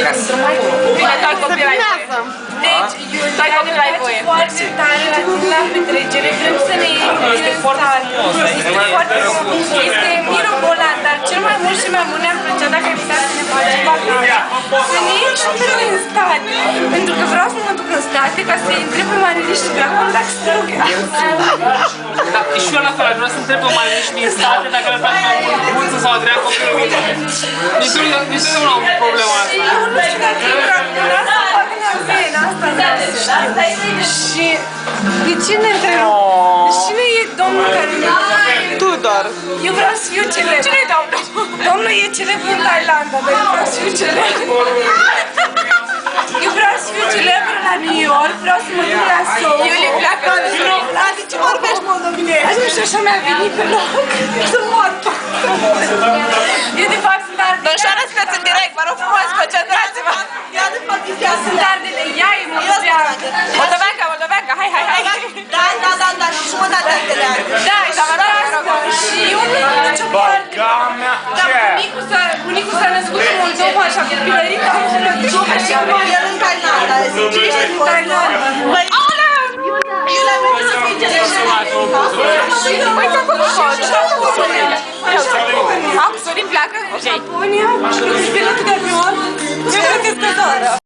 acasă. Bine, doar copii ai voie. Deci, doar copii ai voie. Foarte tare la petrecere, vrem să ne Este foarte frumos. Este foarte frumos. Este mirobolant, dar cel mai mult și mai mult ne-ar plăcea dacă ai putea să ne facem vacanța. Să ne ieși în state. Pentru că vreau să mă duc în state ca să-i întreb pe mariniști de acolo dacă se droghează. Da, și eu la fel, aș vrea să întreb pe mariniști din state dacă le place mai mult bruță sau adrea copilul mine. Niciodată am problema asta. Eu nu știu dacă e practic asta, fac în Armenia, asta vreau să știu. Și de ce ne întrebăm? Deci cine e domnul care ne Tudor. Eu vreau să fiu celebru. Cine e domnul? Domnul e celebru în Thailanda, dar eu vreau să fiu celebru. Eu vreau să fiu celebru la New York, vreau să mă duc la Seoul. Iulie pleacă în Seoul. De ce vorbești moldovenesc? Nu știu, așa mi-a venit pe loc. Să mor. Eu de fapt sunt ardeleană. Domnișoară, sunteți în direct, vă rog frumos, concentrați-vă. Sunt ardele, ea e moldoveancă. Moldoveanca, hai. Da, și jumătate ardeleană. Da, și asta. Și eu nu am nicio parte. Dar bunicul s-a născut în Moldova și a copilărit acolo. El în Thailanda, zice, ești în Thailanda. Iulia, vreau să fii celebru. Uite acolo, Am, Sorin pleacă? Ok. Japonia, pilotul de avion. Eu sunt căsătoare.